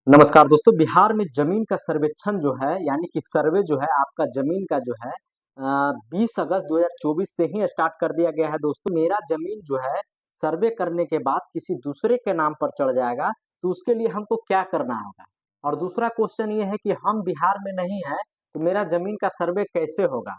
नमस्कार दोस्तों, बिहार में ज़मीन का सर्वेक्षण जो है यानी कि सर्वे जो है आपका ज़मीन का जो है 20 अगस्त 2024 से ही स्टार्ट कर दिया गया है दोस्तों। मेरा ज़मीन जो है सर्वे करने के बाद किसी दूसरे के नाम पर चढ़ जाएगा, तो उसके लिए हमको क्या करना होगा? और दूसरा क्वेश्चन ये है कि हम बिहार में नहीं हैं, तो मेरा ज़मीन का सर्वे कैसे होगा?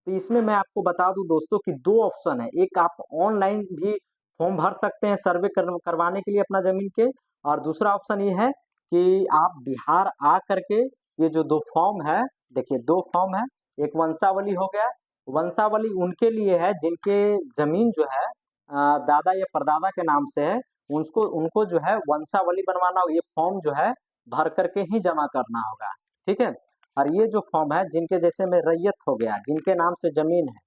तो इसमें मैं आपको बता दूँ दोस्तों कि 2 ऑप्शन है, एक आप ऑनलाइन भी फॉर्म भर सकते हैं सर्वे करवाने के लिए अपना ज़मीन के, और दूसरा ऑप्शन ये है कि आप बिहार आ करके ये जो 2 फॉर्म है, देखिए 2 फॉर्म है, एक वंशावली हो गया, वंशावली उनके लिए है जिनके ज़मीन जो है दादा या परदादा के नाम से है, उसको उनको जो है वंशावली बनवाना, ये फॉर्म जो है भर कर के ही जमा करना होगा, ठीक है? और ये जो फॉर्म है जिनके जैसे में रैयत हो गया, जिनके नाम से ज़मीन है,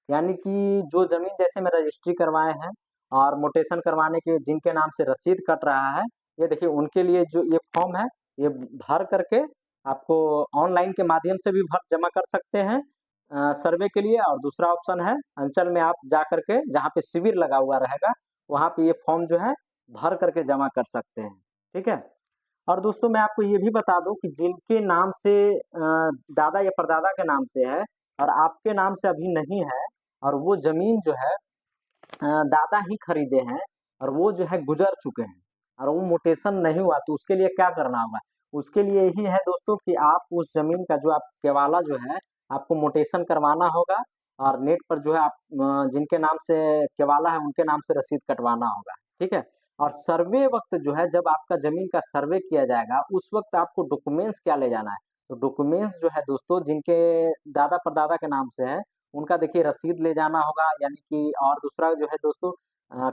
यानी कि जो ज़मीन जैसे में रजिस्ट्री करवाए हैं और म्यूटेशन करवाने के जिनके नाम से रसीद कट रहा है, ये देखिए उनके लिए जो ये फॉर्म है, ये भर करके आपको ऑनलाइन के माध्यम से भी भर जमा कर सकते हैं सर्वे के लिए। और दूसरा ऑप्शन है अंचल में आप जा करके जहाँ पे शिविर लगा हुआ रहेगा, वहाँ पे ये फॉर्म जो है भर करके जमा कर सकते हैं, ठीक है? और दोस्तों मैं आपको ये भी बता दूँ कि जिनके नाम से दादा या परदादा के नाम से है और आपके नाम से अभी नहीं है, और वो ज़मीन जो है दादा ही खरीदे हैं और वो जो है गुजर चुके हैं और वो म्यूटेशन नहीं हुआ, तो उसके लिए क्या करना होगा? उसके लिए यही है दोस्तों कि आप उस ज़मीन का जो आप केवाला जो है आपको म्यूटेशन करवाना होगा, और नेट पर जो है आप जिनके नाम से केवाला है उनके नाम से रसीद कटवाना होगा, ठीक है? और सर्वे वक़्त जो है जब आपका ज़मीन का सर्वे किया जाएगा, उस वक़्त आपको डॉक्यूमेंट्स क्या ले जाना है? तो डॉक्यूमेंट्स जो है दोस्तों जिनके दादा-परदादा के नाम से है, उनका देखिए रसीद ले जाना होगा, यानी कि और दूसरा जो है दोस्तों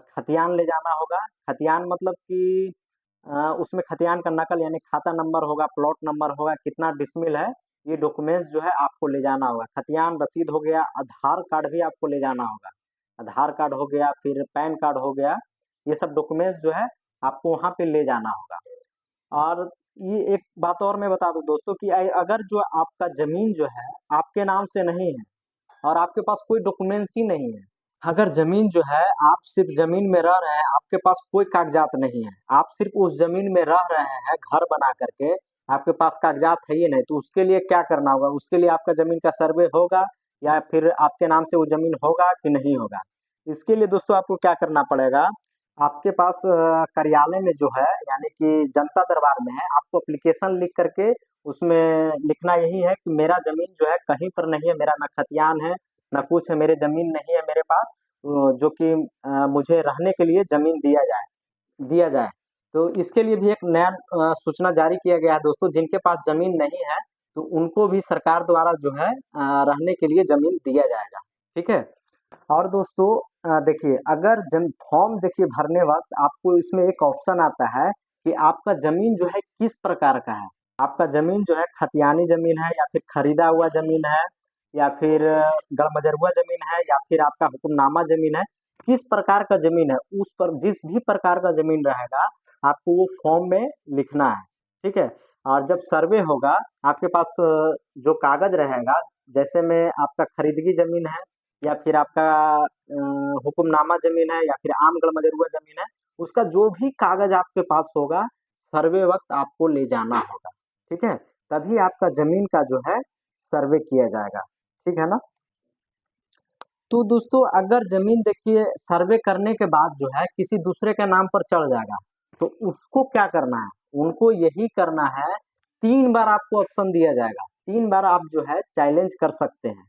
खतियान ले जाना होगा। खतियान मतलब कि उसमें खतियान का नकल यानी खाता नंबर होगा, प्लॉट नंबर होगा, कितना डिसमिल है, ये डॉक्यूमेंट्स जो है आपको ले जाना होगा। खतियान, रसीद हो गया, आधार कार्ड भी आपको ले जाना होगा। आधार कार्ड हो गया, फिर पैन कार्ड हो गया, ये सब डॉक्यूमेंट्स जो है आपको वहाँ पे ले जाना होगा। और ये एक बात और मैं बता दूँ दोस्तों कि अगर जो आपका ज़मीन जो है आपके नाम से नहीं है और आपके पास कोई डॉक्यूमेंट्स ही नहीं है, अगर ज़मीन जो है आप सिर्फ़ ज़मीन में रह रहे हैं, आपके पास कोई कागज़ात नहीं है, आप सिर्फ़ उस ज़मीन में रह रहे हैं घर बना कर के, आपके पास कागज़ात है ही नहीं, तो उसके लिए क्या करना होगा? उसके लिए आपका ज़मीन का सर्वे होगा या फिर आपके नाम से वो ज़मीन होगा कि नहीं होगा? इसके लिए दोस्तों आपको क्या करना पड़ेगा, आपके पास कार्यालय में जो है यानी कि जनता दरबार में है, आपको एप्लीकेशन लिख कर के उसमें लिखना यही है कि मेरा ज़मीन जो है कहीं पर नहीं है, मेरा ना खतियान है, ना कुछ है, मेरे ज़मीन नहीं है मेरे पास, जो कि मुझे रहने के लिए ज़मीन दिया जाए। तो इसके लिए भी एक नया सूचना जारी किया गया है दोस्तों, जिनके पास ज़मीन नहीं है, तो उनको भी सरकार द्वारा जो है रहने के लिए ज़मीन दिया जाएगा, ठीक है? और दोस्तों देखिए अगर जम फॉर्म देखिए भरने वक़्त आपको इसमें एक ऑप्शन आता है कि आपका ज़मीन जो है किस प्रकार का है। आपका ज़मीन जो है खतियानी ज़मीन है या फिर खरीदा हुआ ज़मीन है या फिर गड़बजरुआ ज़मीन है या फिर आपका हुक्मनामा ज़मीन है, किस प्रकार का ज़मीन है, उस पर जिस भी प्रकार का ज़मीन रहेगा, आपको वो फॉर्म में लिखना है, ठीक है? और जब सर्वे होगा, आपके पास जो कागज़ रहेगा, जैसे में आपका खरीदगी ज़मीन है या फिर आपका हुक्मनामा ज़मीन है या फिर आम गड़बजरुआ ज़मीन है, उसका जो भी कागज़ आपके पास होगा, सर्वे वक़्त आपको ले जाना होगा, ठीक है? तभी आपका ज़मीन का जो है सर्वे किया जाएगा, ठीक है ना? तो दोस्तों अगर ज़मीन देखिए सर्वे करने के बाद जो है किसी दूसरे के नाम पर चढ़ जाएगा, तो उसको क्या करना है? उनको यही करना है, 3 बार आपको ऑप्शन दिया जाएगा, 3 बार आप जो है चैलेंज कर सकते हैं।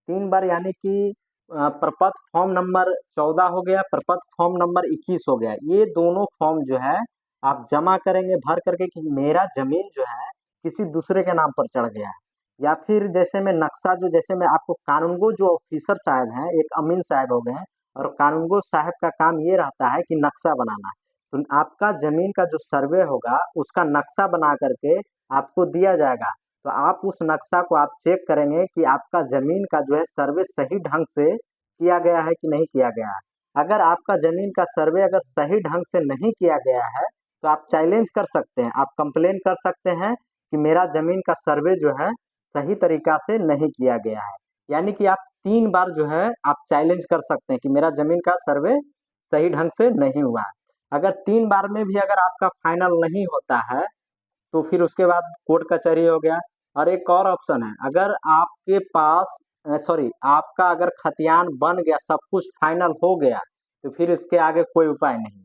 3 बार यानी कि प्रपत्र फॉर्म नंबर 14 हो गया, प्रपत्र फॉर्म नंबर 21 हो गया। ये दोनों फॉर्म जो है आप जमा करेंगे भर करके कि मेरा ज़मीन जो है किसी दूसरे के नाम पर चढ़ गया है। या फिर जैसे में नक्शा जो जैसे में आपको कानूनगो जो ऑफिसर साहब हैं, एक अमीन साहब हो गए हैं और कानूनगो साहब का काम ये रहता है कि नक्शा बनाना। तो आपका ज़मीन का जो सर्वे होगा, उसका नक्शा बना करके आपको दिया जाएगा। तो आप उस नक्शा को आप चेक करेंगे कि आपका ज़मीन का जो है सर्वे सही ढंग से किया गया है कि नहीं किया गया है। अगर आपका ज़मीन का सर्वे अगर सही ढंग से नहीं किया गया है, तो आप चैलेंज कर सकते हैं, आप कंप्लेन कर सकते हैं कि मेरा ज़मीन का सर्वे जो है सही तरीका से नहीं किया गया है। यानी कि आप 3 बार जो है आप चैलेंज कर सकते हैं कि मेरा ज़मीन का सर्वे सही ढंग से नहीं हुआ है। अगर 3 बार में भी अगर आपका फाइनल नहीं होता है, तो फिर उसके बाद कोर्ट कचहरी हो गया। और एक और ऑप्शन है, अगर आपके पास सॉरी आपका अगर खतियान बन गया, सब कुछ फाइनल हो गया, तो फिर इसके आगे कोई उपाय नहीं है।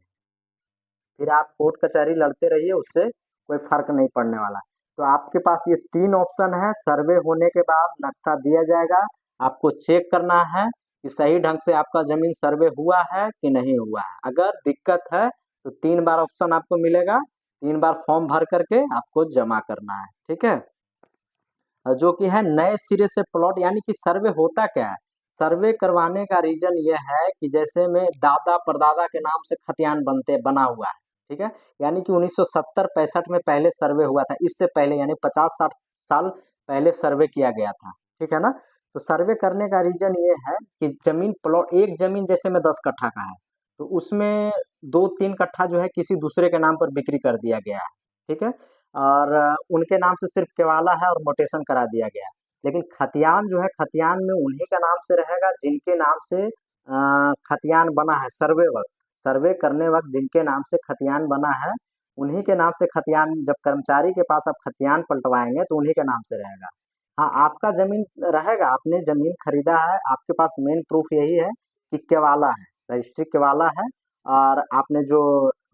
फिर आप कोर्ट कचहरी लड़ते रहिए, उससे कोई फर्क नहीं पड़ने वाला। तो आपके पास ये 3 ऑप्शन है, सर्वे होने के बाद नक्शा दिया जाएगा, आपको चेक करना है कि सही ढंग से आपका ज़मीन सर्वे हुआ है कि नहीं हुआ है। अगर दिक्कत है तो 3 बार ऑप्शन आपको मिलेगा, 3 बार फॉर्म भर करके आपको जमा करना है, ठीक है? जो कि है नए सिरे से प्लॉट, यानी कि सर्वे होता क्या है? सर्वे करवाने का रीज़न ये है कि जैसे में दादा-परदादा के नाम से खतियान बना हुआ है, ठीक है? यानी कि 1970-65 में पहले सर्वे हुआ था, इससे पहले यानी 50-60 साल पहले सर्वे किया गया था, ठीक है ना? तो सर्वे करने का रीज़न ये है कि एक ज़मीन जैसे में 10 कट्ठा का है, तो उसमें 2-3 कट्ठा जो है किसी दूसरे के नाम पर बिक्री कर दिया गया है, ठीक है? और उनके नाम से सिर्फ केवाला है और मोटेशन करा दिया गया है। लेकिन खतियान जो है, खतियान में उन्हीं का नाम से रहेगा जिनके नाम से खतियान बना है सर्वे वक़्त। सर्वे करने वक़्त जिनके नाम से खतियान बना है, उन्हीं के नाम से खतियान, जब कर्मचारी के पास आप खतियान पलटवाएँगे तो उन्हीं के नाम से रहेगा। हाँ, आपका ज़मीन रहेगा, आपने ज़मीन खरीदा है, आपके पास मेन प्रूफ़ यही है कि केवाला है, रजिस्ट्री केवाला है, और आपने जो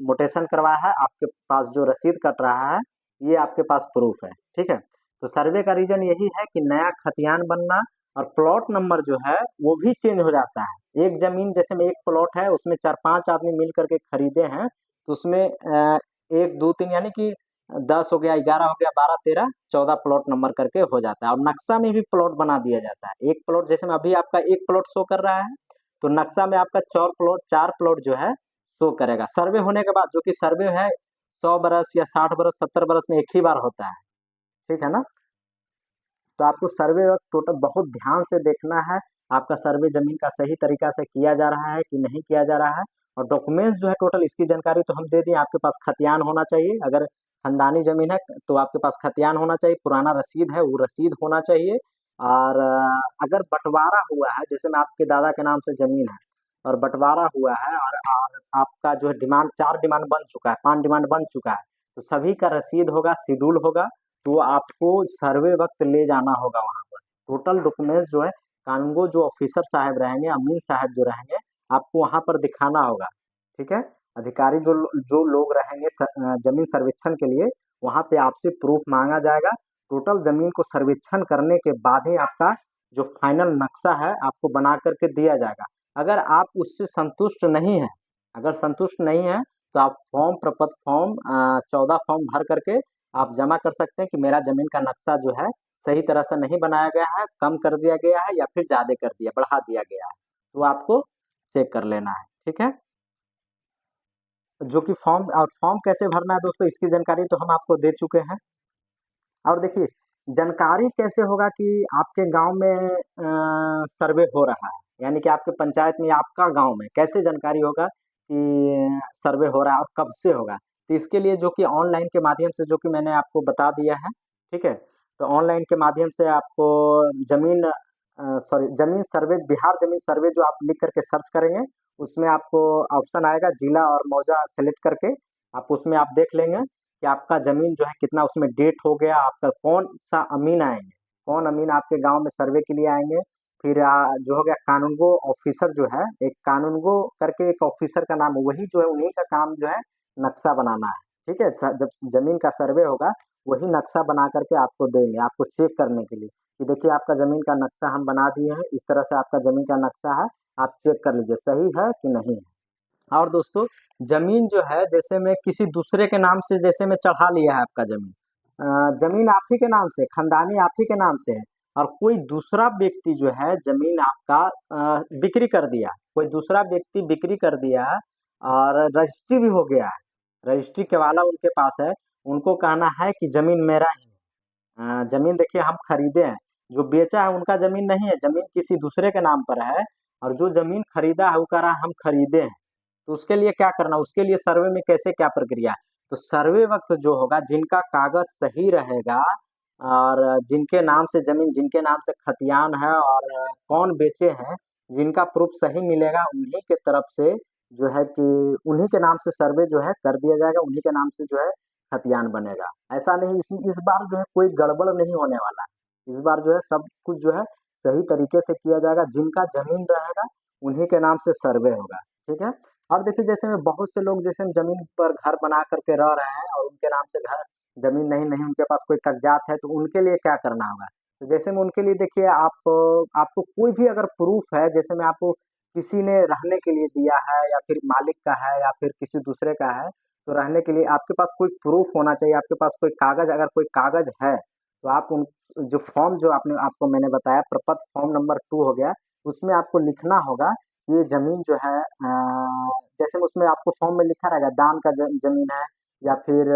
मोटेशन करवाया है, आपके पास जो रसीद कट रहा है, ये आपके पास प्रूफ है, ठीक है? तो सर्वे का रीज़न यही है कि नया खतियान बनना, और प्लॉट नंबर जो है वो भी चेंज हो जाता है। एक ज़मीन जैसे में एक प्लॉट है, उसमें 4-5 आदमी मिल कर के खरीदे हैं, तो उसमें 1, 2, 3 यानी कि 10 हो गया, 11 हो गया, 12, 13, 14 प्लॉट नंबर करके हो जाता है, और नक्शा में भी प्लॉट बना दिया जाता है। एक प्लॉट जैसे में अभी आपका एक प्लॉट शो कर रहा है, तो नक्शा में आपका 4 प्लॉट जो है शो करेगा। सर्वे होने के बाद, जो कि सर्वे है 100 बरस या 60 बरस, 70 बरस में एक ही बार होता है, ठीक है ना? तो आपको सर्वे वक़्त टोटल बहुत ध्यान से देखना है, आपका सर्वे ज़मीन का सही तरीक़ा से किया जा रहा है कि नहीं किया जा रहा है, और डॉक्यूमेंट्स जो है टोटल इसकी जानकारी तो हम दे दिए। आपके पास खतियान होना चाहिए, अगर ख़ानदानी ज़मीन है तो आपके पास खतियान होना चाहिए, पुराना रसीद है वो रसीद होना चाहिए, और अगर बँटवारा हुआ है, जैसे में आपके दादा के नाम से ज़मीन है और बँटवारा हुआ है, और आपका जो है डिमांड 4 डिमांड बन चुका है, 5 डिमांड बन चुका है, तो सभी का रसीद होगा, शेड्यूल होगा, तो आपको सर्वे वक़्त ले जाना होगा वहाँ पर। टोटल डॉक्यूमेंट्स जो है, कानूनगो जो ऑफ़िसर साहब रहेंगे, अमीन साहब जो रहेंगे, आपको वहाँ पर दिखाना होगा, ठीक है? अधिकारी जो लोग रहेंगे ज़मीन सर्वेक्षण के लिए, वहाँ पे आपसे प्रूफ़ माँगा जाएगा। टोटल ज़मीन को सर्वेक्षण करने के बाद ही आपका जो फाइनल नक्शा है, आपको बना कर के दिया जाएगा। अगर आप उससे संतुष्ट नहीं हैं, अगर संतुष्ट नहीं हैं, तो आप फॉर्म प्रपत्र फॉर्म 14 फॉर्म भर करके आप जमा कर सकते हैं कि मेरा ज़मीन का नक्शा जो है सही तरह से नहीं बनाया गया है, कम कर दिया गया है या फिर ज़्यादा कर दिया, बढ़ा दिया गया है। तो आपको चेक कर लेना है, ठीक है? जो कि फॉर्म कैसे भरना है दोस्तों, इसकी जानकारी तो हम आपको दे चुके हैं। और देखिए, जानकारी कैसे होगा कि आपके गाँव में सर्वे हो रहा है, यानी कि आपके पंचायत में या आपका गाँव में कैसे जानकारी होगा कि सर्वे हो रहा है और कब से होगा? तो इसके लिए जो कि ऑनलाइन के माध्यम से, जो कि मैंने आपको बता दिया है, ठीक है? तो ऑनलाइन के माध्यम से आपको ज़मीन सर्वे, बिहार ज़मीन सर्वे जो आप लिख करके सर्च करेंगे, उसमें आपको ऑप्शन आएगा जिला और मौजा सेलेक्ट करके, आप उसमें आप देख लेंगे कि आपका ज़मीन जो है कितना उसमें डेट हो गया, आपका कौन-सा अमीन आएँगे, कौन अमीन आपके गाँव में सर्वे के लिए आएँगे। फिर जो हो गया कानूनगो ऑफ़िसर जो है, एक कानूनगो करके एक ऑफ़िसर का नाम है, वही जो है उन्हीं का काम जो है नक्शा बनाना है, ठीक है? जब ज़मीन का सर्वे होगा, वही नक्शा बना कर के आपको देंगे, आपको चेक करने के लिए कि देखिए आपका ज़मीन का नक्शा हम बना दिए हैं, इस तरह से आपका ज़मीन का नक्शा है, आप चेक कर लीजिए सही है कि नहीं है। और दोस्तों, ज़मीन जो है जैसे में किसी दूसरे के नाम से, जैसे में चढ़ा लिया है आपका ज़मीन, ज़मीन आप ही के नाम से, ख़ानदानी आप ही के नाम से है, और कोई दूसरा व्यक्ति जो है ज़मीन आपका बिक्री कर दिया, कोई दूसरा व्यक्ति बिक्री कर दिया और रजिस्ट्री भी हो गया है, रजिस्ट्री केवाला उनके पास है, उनको कहना है कि ज़मीन मेरा ही है। ज़मीन देखिए हम खरीदे हैं, जो बेचा है उनका ज़मीन नहीं है, ज़मीन किसी दूसरे के नाम पर है, और जो ज़मीन खरीदा है वो कह रहा है हम खरीदे हैं। तो उसके लिए क्या करना, उसके लिए सर्वे में कैसे क्या प्रक्रिया है? तो सर्वे वक़्त जो होगा, जिनका कागज़ सही रहेगा और जिनके नाम से ज़मीन, जिनके नाम से खतियान है और कौन बेचे हैं, जिनका प्रूफ़ सही मिलेगा, उन्हीं के तरफ से जो है कि उन्हीं के नाम से सर्वे जो है कर दिया जाएगा, उन्हीं के नाम से जो है खतियान बनेगा। ऐसा नहीं, इस बार जो है कोई गड़बड़ नहीं होने वाला है। इस बार जो है सब कुछ जो है सही तरीके से किया जाएगा। जिनका ज़मीन रहेगा उन्हीं के नाम से सर्वे होगा, ठीक है? और देखिए जैसे में बहुत से लोग जैसे ज़मीन पर घर बना कर के रह रहे हैं और उनके नाम से घर ज़मीन नहीं उनके पास कोई कागज़ात है, तो उनके लिए क्या करना होगा? तो जैसे में उनके लिए देखिए आपको कोई भी अगर प्रूफ़ है, जैसे में आपको किसी ने रहने के लिए दिया है या फिर मालिक का है या फिर किसी दूसरे का है, तो रहने के लिए आपके पास कोई प्रूफ़ होना चाहिए, आपके पास कोई कागज़, अगर कोई कागज़ है, तो आप उन जो फ़ॉर्म जो आपको मैंने बताया प्रपत्र फ़ॉर्म नंबर 2 हो गया, उसमें आपको लिखना होगा कि ये ज़मीन जो है जैसे में उसमें आपको फ़ॉर्म में लिखा रहेगा दान का ज़मीन है या फिर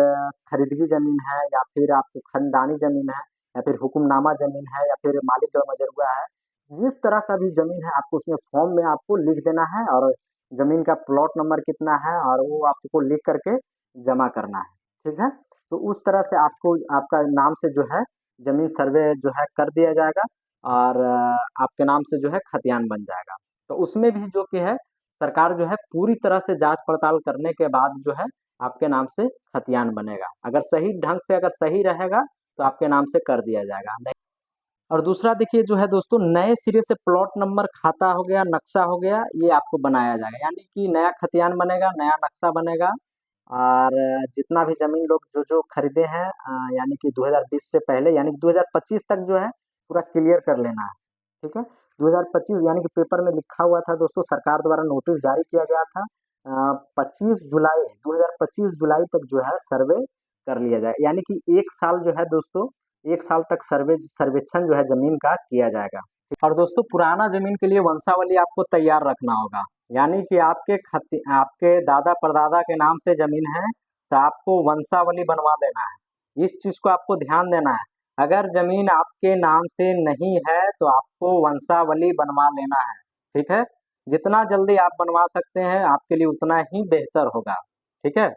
खरीदगी ज़मीन है या फिर आपको ख़ानदानी ज़मीन है या फिर हुक्मनामा ज़मीन है या फिर मालिक का मजरूआ है। जिस तरह का भी ज़मीन है आपको उसमें फ़ॉर्म में आपको लिख देना है और ज़मीन का प्लॉट नंबर कितना है और वो आपको लिख करके जमा करना है, ठीक है? तो उस तरह से आपको आपका नाम से जो है ज़मीन सर्वे जो है कर दिया जाएगा और आपके नाम से जो है खतियान बन जाएगा। तो उसमें भी जो कि है सरकार जो है पूरी तरह से जाँच-पड़ताल करने के बाद जो है आपके नाम से खतियान बनेगा। अगर सही ढंग से अगर सही रहेगा तो आपके नाम से कर दिया जाएगा। नहीं, और दूसरा देखिए जो है दोस्तों नए सिरे से प्लॉट नंबर, खाता हो गया, नक्शा हो गया, ये आपको बनाया जाएगा। यानी कि नया खतियान बनेगा, नया नक्शा बनेगा और जितना भी ज़मीन लोग जो खरीदे हैं यानी कि 2020 से पहले यानी कि 2025 तक जो है पूरा क्लियर कर लेना है, ठीक है? 2025 यानी कि पेपर में लिखा हुआ था दोस्तों, सरकार द्वारा नोटिस जारी किया गया था 25 जुलाई 2025 जुलाई तक जो है सर्वे कर लिया जाए। यानी कि 1 साल जो है दोस्तों 1 साल तक सर्वेक्षण जो है ज़मीन का किया जाएगा। और दोस्तों पुराना ज़मीन के लिए वंशावली आपको तैयार रखना होगा। यानी कि आपके दादा-परदादा के नाम से ज़मीन है, तो आपको वंशावली बनवा लेना है। इस चीज़ को आपको ध्यान देना है। अगर ज़मीन आपके नाम से नहीं है, तो आपको वंशावली बनवा लेना है, ठीक है? जितना जल्दी आप बनवा सकते हैं, आपके लिए उतना ही बेहतर होगा, ठीक है?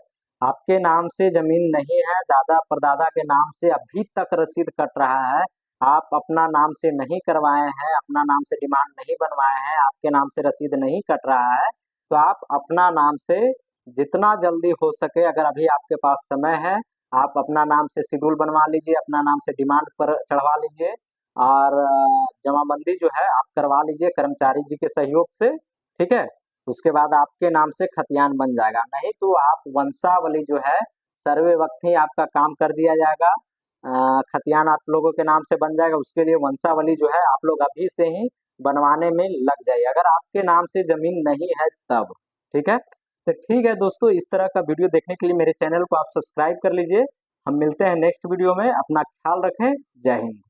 आपके नाम से ज़मीन नहीं है, दादा-परदादा के नाम से अभी तक रसीद कट रहा है, आप अपना नाम से नहीं करवाए हैं, अपना नाम से डिमांड नहीं बनवाए हैं, आपके नाम से रसीद नहीं कट रहा है, तो आप अपना नाम से जितना जल्दी हो सके अगर अभी आपके पास समय है, आप अपना नाम से शेड्यूल बनवा लीजिए, अपना नाम से डिमांड पर चढ़वा लीजिए और जमाबंदी जो है आप करवा लीजिए कर्मचारी जी के सहयोग से, ठीक है? उसके बाद आपके नाम से खतियान बन जाएगा, नहीं तो आप वंशावली जो है सर्वे वक़्त ही आपका काम कर दिया जाएगा। खतियान आप लोगों के नाम से बन जाएगा, उसके लिए वंशावली जो है आप लोग अभी से ही बनवाने में लग जाइए, अगर आपके नाम से ज़मीन नहीं है तब, ठीक है? तो ठीक है दोस्तों, इस तरह का वीडियो देखने के लिए मेरे चैनल को आप सब्सक्राइब कर लीजिए। हम मिलते हैं नेक्स्ट वीडियो में, अपना ख्याल रखें, जय हिंद।